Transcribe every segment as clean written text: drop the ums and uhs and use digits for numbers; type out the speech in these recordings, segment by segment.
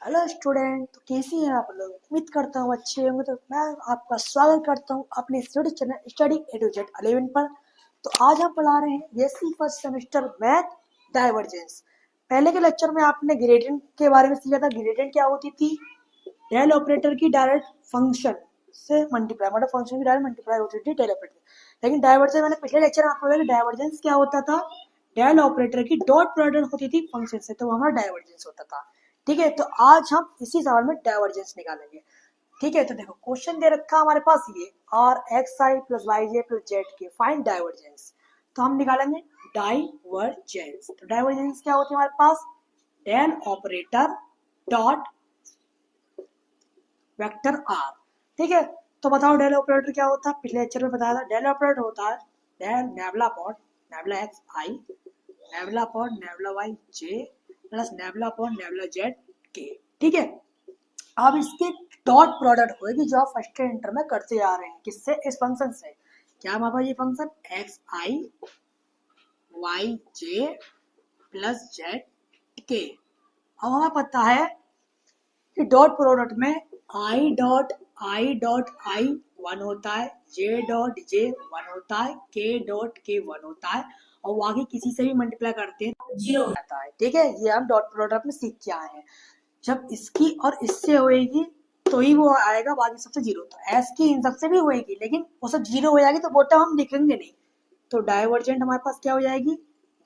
Hello student, तो कैसी हैं आप लोग। उम्मीद करता हूँ अच्छे होंगे। तो मैं आपका स्वागत करता हूँ अपने study channel study A to Z 11 पर। तो आज हम पढ़ा रहे हैं BSc first semester math divergence. पहले के लेक्चर में आपने ग्रेडियंट के बारे में सीखा था। ग्रेडियंट क्या होती थी? डेल ऑपरेटर की डायरेक्ट फंक्शन से मल्टीप्लाई, मतलब फंक्शन की डायरेक्ट मल्टीप्लाई होती थी डेल ऑपरेटर। लेकिन डाइवर्जेंस मैंने पिछले लेक्चर में आपको बताया कि डाइवर्जेंस क्या होता था। डेल ऑपरेटर की डॉट प्रोडक्ट होती थी फंक्शन से, तो वो हमारा डाइवर्जेंस होता था। ठीक है, तो आज हम इसी सवाल में डाइवर्जेंस निकालेंगे। ठीक है, तो देखो क्वेश्चन दे रखा हमारे पास ये R X I plus Y J plus Z K find divergence. तो हम निकालेंगे डाइवर्जेंस। तो डाइवर्जेंस क्या होती है हमारे पास? Del operator dot vector R. ठीक है, तो बताओ डेल ऑपरेटर क्या होता है। पिछले लेक्चर में बताया था डेल ऑपरेटर होता है del nabla upon nabla x i nabla upon nabla y J plus nabla upon nabla z k. ठीक है, अब इसके डॉट प्रोडक्ट होगी जो आप फर्स्ट इंटर में करते आ रहे हैं। किससे? इस फंक्शन से। क्या हमारे पास ये फंक्शन एक्स आई वाई जे प्लस जेड के। अब हमें पता है कि डॉट प्रोडक्ट में आई डॉट आई वन होता है, जे डॉट जे वन होता है, के वन होता है, और बाकी किसी से भी मल्टीप्लाई करते हैं तो जीरो हो जाता है। ठीक है, ये हम डॉट प्रोडक्ट में सीख के आए हैं। जब इसकी और इससे होएगी तो ही वो आएगा, बाकी सबसे जीरो। तो एस की इन सबसे भी होएगी, लेकिन वो सब जीरो हो जाएगी तो बोटा हम लिखेंगे नहीं। तो डाइवर्जेंट हमारे पास क्या हो जाएगी?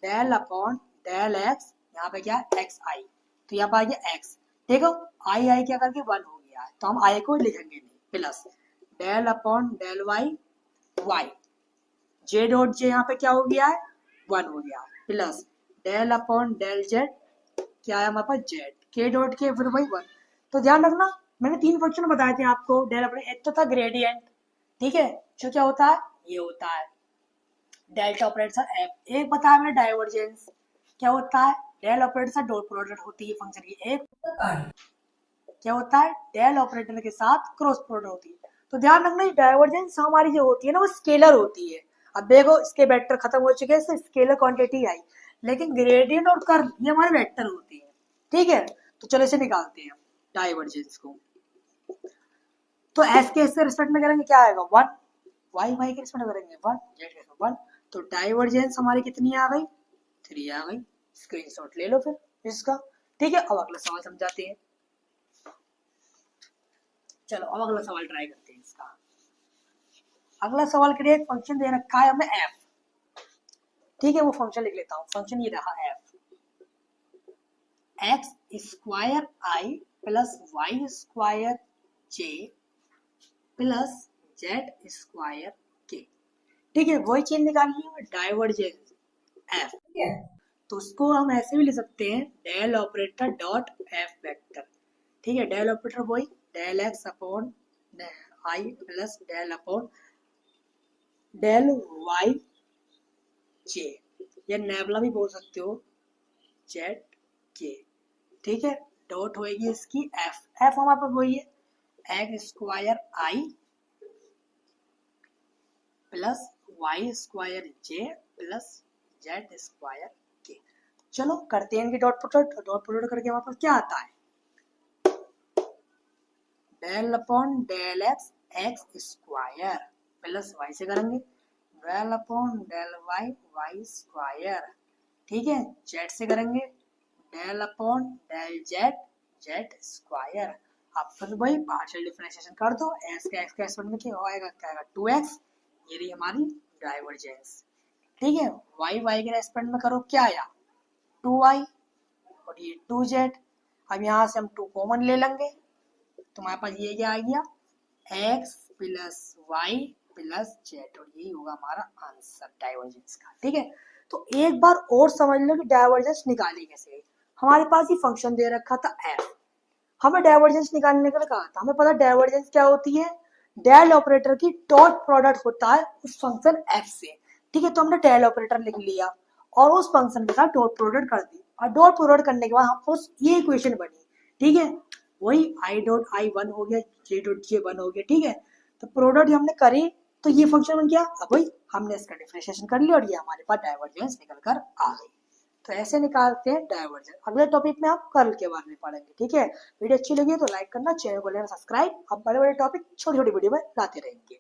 डेल अपॉन डेल एक्स, यहाँ पे क्या एक्स आई, तो यहाँ पे आ गया एक्स। देखो आई आई क्या करके वन हो गया है, तो हम आई को लिखेंगे नहीं। Plus del upon del Y Y, J dot J यहाँ पे क्या हो गया है? वन हो गया। Plus del upon del Z, क्या है हमारे पास? जेड। के डॉट के फिर वही वन। तो ध्यान रखना, मैंने तीन फंक्शन बताए थे आपको डेल अपॉन। एक तो था ग्रेडियंट, ठीक है, जो क्या होता है? ये होता है डेल्टा ऑपरेटर एफ। एक बताया मैंने डाइवर्जेंस, क्या होता है? डेल ऑपरेटर डॉट प्रोडक्ट होती है फंक्शन की। एक क्या होता है? डेल ऑपरेटर के साथ क्रॉस प्रोडक्ट होती है। तो ध्यान रखना ये डाइवर्जेंस हमारी जो होती है ना वो स्केलर होती है। अब देखो इसके वेक्टर खत्म हो चुके हैं, इससे स्केलर क्वांटिटी आई, लेकिन ग्रेडियंट और कर्व ये हमारे वेक्टर होती है। ठीक है, तो चलो इसे निकालते हैं डाइवर्जेंस को। तो एस के रिस्पेक्ट में करेंगे क्या आएगा? वन। वाई वाई के रिस्पेक्ट में करेंगे वन, जेड के वन। तो डाइवर्जेंस हमारी कितनी आ गई? 3 आ गई। स्क्रीनशॉट ले लो फिर इसका। ठीक है, अब अगला सवाल समझाते हैं। चलो अब अगला सवाल ट्राई करते हैं इसका। अगला सवाल के लिए एक फंक्शन दे रखा है हमें एफ। ठीक है, वो फंक्शन लिख लेता हूँ। फंक्शन ये रहा एफ, एक्स स्क्वायर आई प्लस वाई स्क्वायर जे प्लस जेड स्क्वायर के। ठीक है, वही चीज निकालनी है डाइवर्जेंस एफ। ठीक है, तो उसको हम ऐसे भी लिख सकते हैं del operator dot F vector. ठीक है, डेल ऑपरेटर वही del x upon i plus del upon del y j, या नेबला भी बोल सकते हो, जेड के। ठीक है, डॉट होएगी इसकी एफ। एफ हमारे पास वही है एक्स स्क्वायर आई प्लस वाई स्क्वायर जे प्लस जेड स्क्वायर के। चलो करते हैं इनकी डॉट प्रोडक्ट। डॉट प्रोडक्ट करके हमारे पास क्या आता है? Del upon del X X square plus Y से करेंगे del upon del Y Y square. ठीक है, जेड से करेंगे del upon del Z Z square. आप फिर वही पार्शियल डिफरेंशिएशन कर दो। एक्स का एक्सपोनेंट में क्या आएगा? क्या आएगा? 2x। ये रही हमारी डाइवर्जेंस। ठीक है, वाई वाई के रेस्पेक्ट में करो, क्या आया? 2y, और ये 2z। अब यहाँ से हम 2 कॉमन ले लेंगे, तो हमारे पास ये क्या आ गया? x plus Y plus Z, और यही होगा हमारा आंसर डाइवर्जेंस का। ठीक है, तो एक बार और समझ लो कि डाइवर्जेंस निकाली कैसे। हमारे पास ये फंक्शन दे रखा था f, हमें डाइवर्जेंस निकालने के लिए कहा था। हमें पता डाइवर्जेंस क्या होती है? डेल ऑपरेटर की डॉट प्रोडक्ट होता है उस फंक्शन f से। ठीक है, तो हमने डेल ऑपरेटर लिख लिया और उस फंक्शन के साथ डॉट प्रोडक्ट कर दी, और डॉट प्रोडक्ट करने के बाद हम उस ये इक्वेशन बनी। ठीक है, वही आई डॉट आई वन हो गया, जे डॉट जे वन हो गया। ठीक है, तो प्रोडक्ट हमने करी तो ये फंक्शन बन गया। अब वही हमने इसका डिफरेंशिएशन कर लिया और ये हमारे पास डाइवर्जेंस निकल कर आ गई। तो ऐसे निकालते हैं डाइवर्जेंस। अगले टॉपिक में आप कर्ल के बारे में पढ़ेंगे। ठीक है, वीडियो अच्छी लगी तो लाइक करना, चैनल को लेना सब्सक्राइब। अब बड़े बड़े टॉपिक छोटी छोटी वीडियो में लाते रहेंगे।